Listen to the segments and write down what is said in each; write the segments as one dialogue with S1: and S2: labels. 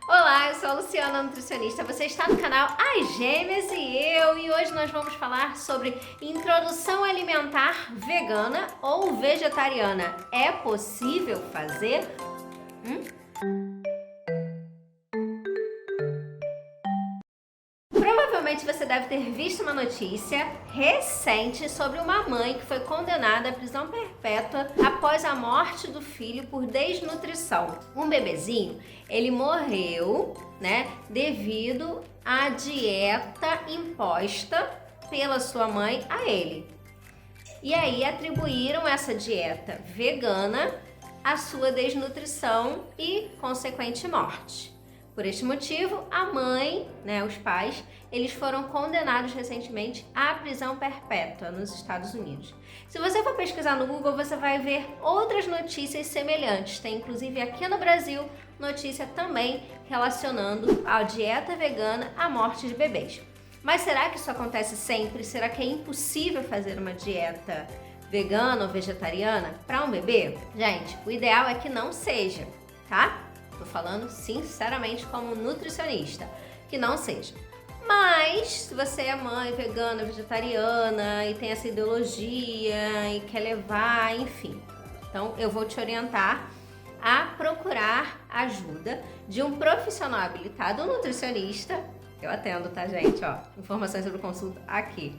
S1: Olá, eu sou a Luciana, nutricionista. Você está no canal As Gêmeas e hoje nós vamos falar sobre introdução alimentar vegana ou vegetariana. É possível fazer? Provavelmente você deve ter visto uma notícia recente sobre uma mãe que foi condenada à prisão perpétua após a morte do filho por desnutrição. Um bebezinho, ele morreu, devido à dieta imposta pela sua mãe a ele. E aí atribuíram essa dieta vegana à sua desnutrição e consequente morte. Por este motivo, a mãe, os pais, eles foram condenados recentemente à prisão perpétua nos Estados Unidos. Se você for pesquisar no Google, você vai ver outras notícias semelhantes. Tem inclusive aqui no Brasil notícia também relacionando a dieta vegana à morte de bebês. Mas será que isso acontece sempre? Será que é impossível fazer uma dieta vegana ou vegetariana para um bebê? Gente, o ideal é que não seja, tá? Tô falando sinceramente como nutricionista, que não seja. Mas, se você é mãe vegana, vegetariana e tem essa ideologia e quer levar, enfim. Então, eu vou te orientar a procurar ajuda de um profissional habilitado, um nutricionista. Eu atendo, tá, gente? Ó, informações sobre consulta aqui.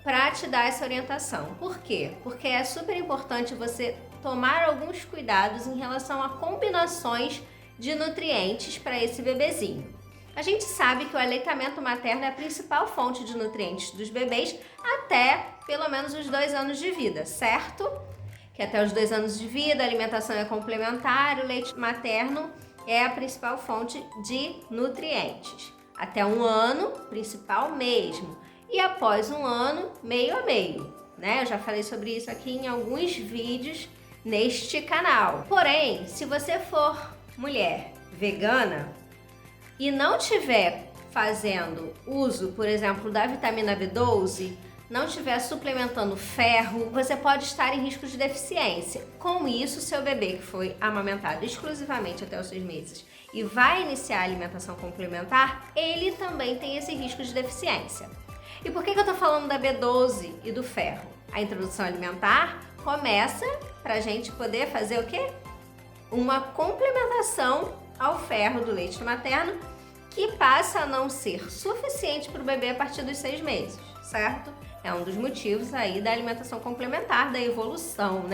S1: Para te dar essa orientação. Por quê? Porque é super importante você tomar alguns cuidados em relação a combinações de nutrientes para esse bebezinho. A gente sabe que o aleitamento materno é a principal fonte de nutrientes dos bebês até pelo menos os 2 anos de vida, certo? Que até os 2 anos de vida a alimentação é complementar, o leite materno é a principal fonte de nutrientes. Até 1 ano, principal mesmo. E após 1 ano, meio a meio, Eu já falei sobre isso aqui em alguns vídeos neste canal. Porém, se você for mulher vegana e não tiver fazendo uso, por exemplo, da vitamina B12, não estiver suplementando ferro, você pode estar em risco de deficiência. Com isso, seu bebê que foi amamentado exclusivamente até os 6 meses e vai iniciar a alimentação complementar, ele também tem esse risco de deficiência. E por que eu tô falando da B12 e do ferro? A introdução alimentar começa pra gente poder fazer o quê? Uma complementação ao ferro do leite materno que passa a não ser suficiente para o bebê a partir dos 6 meses, certo? É um dos motivos aí da alimentação complementar, da evolução,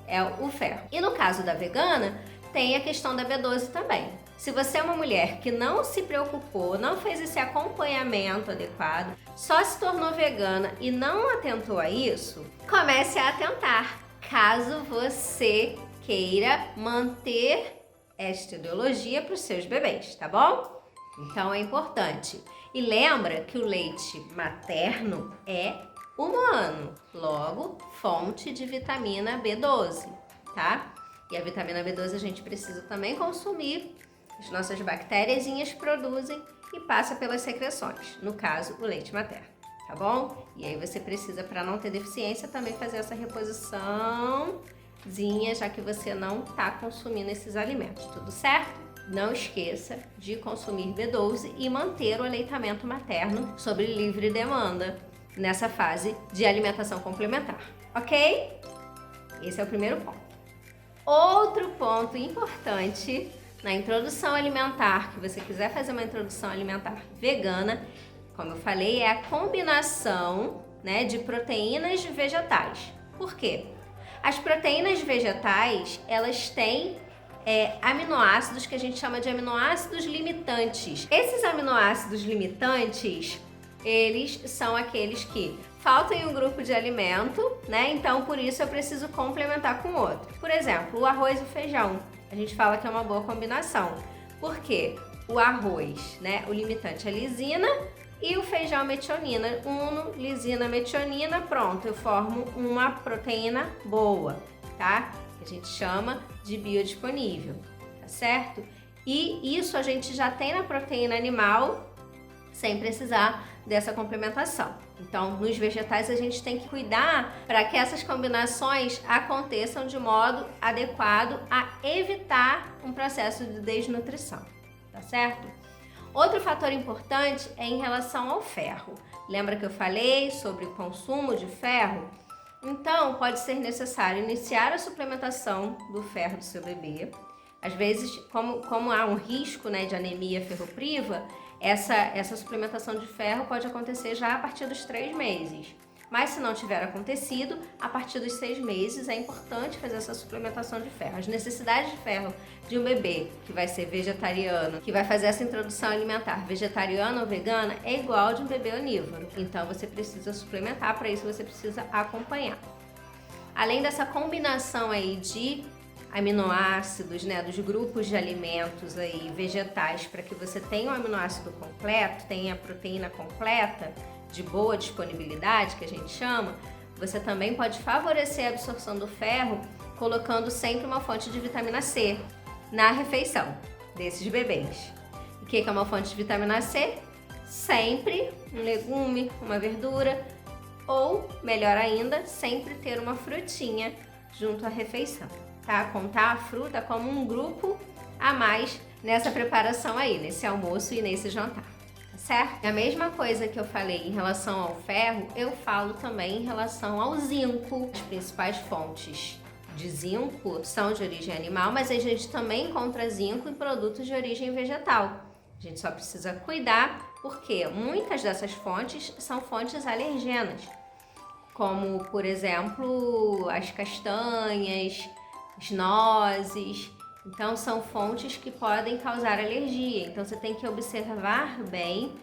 S1: É o ferro. E no caso da vegana, tem a questão da B12 também. Se você é uma mulher que não se preocupou, não fez esse acompanhamento adequado, só se tornou vegana e não atentou a isso, comece a atentar, caso você queira manter esta ideologia para os seus bebês, tá bom? Então é importante. E lembra que o leite materno é humano, logo fonte de vitamina B12, tá? E a vitamina B12 a gente precisa também consumir, as nossas bactériazinhas produzem e passa pelas secreções, no caso o leite materno, tá bom? E aí você precisa, para não ter deficiência, também fazer essa reposição, já que você não está consumindo esses alimentos, tudo certo? Não esqueça de consumir B12 e manter o aleitamento materno sob livre demanda nessa fase de alimentação complementar, ok? Esse é o primeiro ponto. Outro ponto importante na introdução alimentar, que você quiser fazer uma introdução alimentar vegana, como eu falei, é a combinação, de proteínas vegetais. Por quê? As proteínas vegetais, elas têm aminoácidos que a gente chama de aminoácidos limitantes. Esses aminoácidos limitantes, eles são aqueles que faltam em um grupo de alimento, Então, por isso, eu preciso complementar com outro. Por exemplo, o arroz e o feijão. A gente fala que é uma boa combinação. Por quê? O arroz, o limitante é lisina e o feijão metionina. Uno, lisina, metionina, pronto, eu formo uma proteína boa, tá? Que a gente chama de biodisponível, tá certo? E isso a gente já tem na proteína animal sem precisar dessa complementação. Então, nos vegetais a gente tem que cuidar para que essas combinações aconteçam de modo adequado a evitar um processo de desnutrição, tá certo? Outro fator importante é em relação ao ferro. Lembra que eu falei sobre o consumo de ferro? Então, pode ser necessário iniciar a suplementação do ferro do seu bebê. Às vezes, como há um risco, né, de anemia ferropriva, essa suplementação de ferro pode acontecer já a partir dos 3 meses. Mas se não tiver acontecido, a partir dos 6 meses é importante fazer essa suplementação de ferro. As necessidades de ferro de um bebê que vai ser vegetariano, que vai fazer essa introdução alimentar vegetariana ou vegana, é igual de um bebê onívoro. Então você precisa suplementar, para isso você precisa acompanhar. Além dessa combinação aí de aminoácidos, né, dos grupos de alimentos aí vegetais, para que você tenha o aminoácido completo, tenha a proteína completa, de boa disponibilidade, que a gente chama, você também pode favorecer a absorção do ferro colocando sempre uma fonte de vitamina C na refeição desses bebês. O que é uma fonte de vitamina C? Sempre um legume, uma verdura, ou, melhor ainda, sempre ter uma frutinha junto à refeição, tá? Contar a fruta como um grupo a mais nessa preparação aí, nesse almoço e nesse jantar. Certo? A mesma coisa que eu falei em relação ao ferro, eu falo também em relação ao zinco. As principais fontes de zinco são de origem animal, mas a gente também encontra zinco em produtos de origem vegetal. A gente só precisa cuidar porque muitas dessas fontes são fontes alergenas, como, por exemplo, as castanhas, as nozes. Então, são fontes que podem causar alergia. Então, você tem que observar bem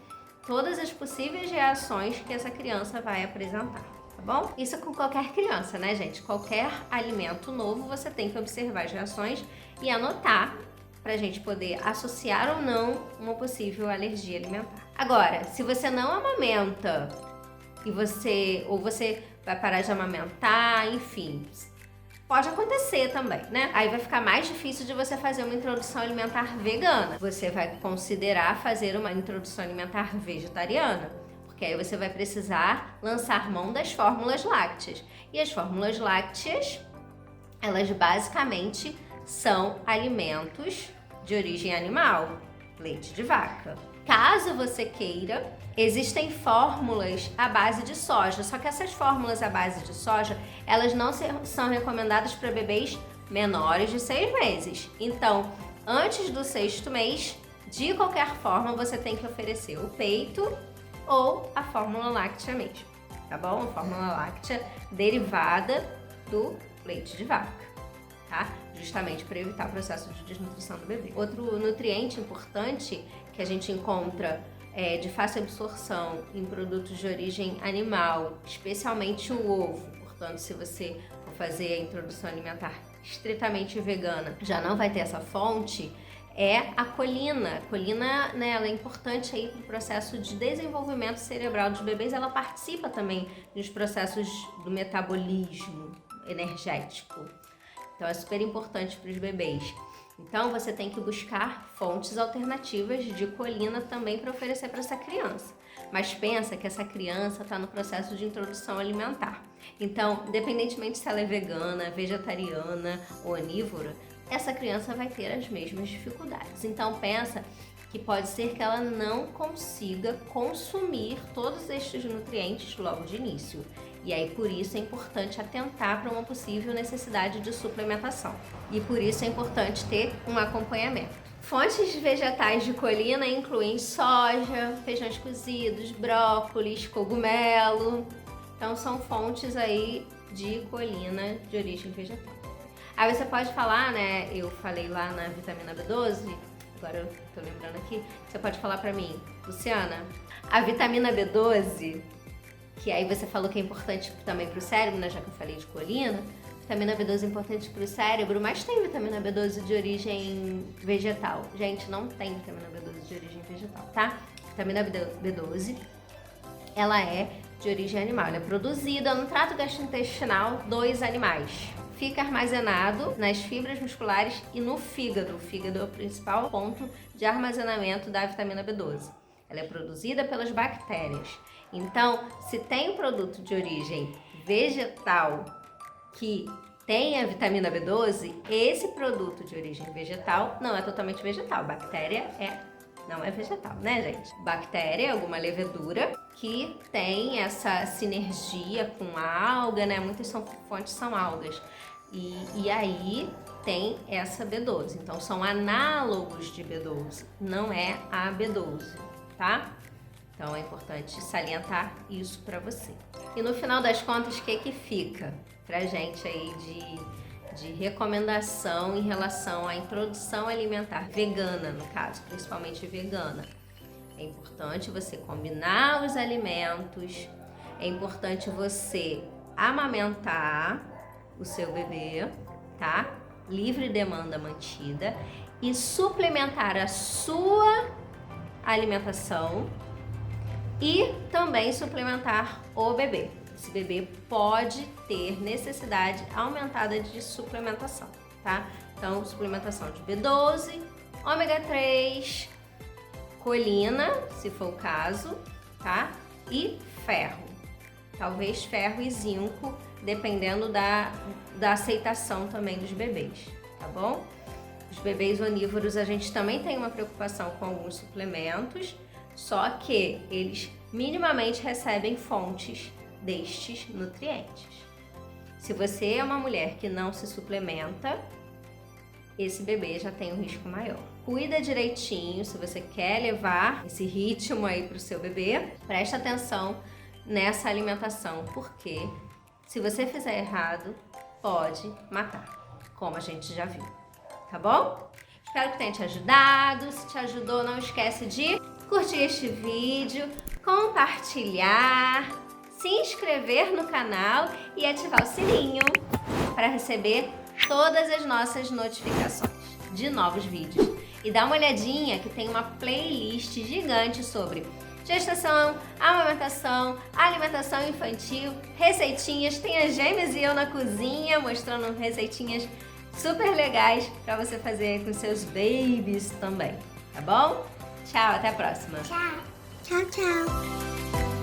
S1: todas as possíveis reações que essa criança vai apresentar, tá bom? Isso com qualquer criança, né, gente? Qualquer alimento novo, você tem que observar as reações e anotar pra gente poder associar ou não uma possível alergia alimentar. Agora, se você não amamenta e você vai parar de amamentar, enfim, pode acontecer também, né? Aí vai ficar mais difícil de você fazer uma introdução alimentar vegana. Você vai considerar fazer uma introdução alimentar vegetariana, porque aí você vai precisar lançar mão das fórmulas lácteas. E as fórmulas lácteas, elas basicamente são alimentos de origem animal, leite de vaca. Caso você queira, existem fórmulas à base de soja, só que essas fórmulas à base de soja, elas não são recomendadas para bebês menores de 6 meses. Então, antes do 6º mês, de qualquer forma, você tem que oferecer o peito ou a fórmula láctea mesmo, tá bom? A fórmula láctea derivada do leite de vaca, tá? Justamente para evitar o processo de desnutrição do bebê. Outro nutriente importante que a gente encontra de fácil absorção em produtos de origem animal, especialmente o ovo. Portanto, se você for fazer a introdução alimentar estritamente vegana, já não vai ter essa fonte, é a colina. A colina, né, ela é importante aí para o processo de desenvolvimento cerebral dos bebês, ela participa também nos processos do metabolismo energético. Então, é super importante para os bebês. Então, você tem que buscar fontes alternativas de colina também para oferecer para essa criança. Mas pensa que essa criança está no processo de introdução alimentar. Então, independentemente se ela é vegana, vegetariana ou onívora, essa criança vai ter as mesmas dificuldades. Então, pensa que pode ser que ela não consiga consumir todos estes nutrientes logo de início. E aí, por isso, é importante atentar para uma possível necessidade de suplementação. E por isso é importante ter um acompanhamento. Fontes vegetais de colina incluem soja, feijões cozidos, brócolis, cogumelo. Então, são fontes aí de colina de origem vegetal. Aí você pode falar, né? Eu falei lá na vitamina B12, agora eu tô lembrando aqui. Você pode falar para mim, Luciana, a vitamina B12, que aí você falou que é importante também para o cérebro, né, já que eu falei de colina, vitamina B12 é importante para o cérebro, mas tem vitamina B12 de origem vegetal. Gente, não tem vitamina B12 de origem vegetal, tá? Vitamina B12, ela é de origem animal, ela é produzida no trato gastrointestinal dos animais. Fica armazenado nas fibras musculares e no fígado. O fígado é o principal ponto de armazenamento da vitamina B12. Ela é produzida pelas bactérias. Então, se tem um produto de origem vegetal que tem a vitamina B12, esse produto de origem vegetal não é totalmente vegetal. Bactéria não é vegetal, né, gente? Bactéria é alguma levedura que tem essa sinergia com a alga, né? Muitas fontes são algas. E aí tem essa B12. Então, são análogos de B12, não é a B12, tá? Então, é importante salientar isso para você. E no final das contas, o que fica pra gente aí de recomendação em relação à introdução alimentar vegana, no caso, principalmente vegana? É importante você combinar os alimentos, é importante você amamentar o seu bebê, tá? Livre demanda mantida, e suplementar a sua alimentação e também suplementar o bebê. Esse bebê pode ter necessidade aumentada de suplementação, tá? Então, suplementação de B12, ômega 3, colina, se for o caso, tá? E ferro. Talvez ferro e zinco, dependendo da aceitação também dos bebês, tá bom? Os bebês onívoros, a gente também tem uma preocupação com alguns suplementos, só que eles minimamente recebem fontes destes nutrientes. Se você é uma mulher que não se suplementa, esse bebê já tem um risco maior. Cuida direitinho, se você quer levar esse ritmo aí pro seu bebê, preste atenção nessa alimentação, porque se você fizer errado, pode matar, como a gente já viu, tá bom? Espero que tenha te ajudado. Se te ajudou, não esquece de curtir este vídeo, compartilhar, se inscrever no canal e ativar o sininho para receber todas as nossas notificações de novos vídeos. E dá uma olhadinha que tem uma playlist gigante sobre gestação, amamentação, alimentação infantil, receitinhas. Tem as gêmeas e eu na cozinha mostrando receitinhas super legais para você fazer com seus babies também, tá bom? Tchau, até a próxima.
S2: Tchau. Tchau, tchau.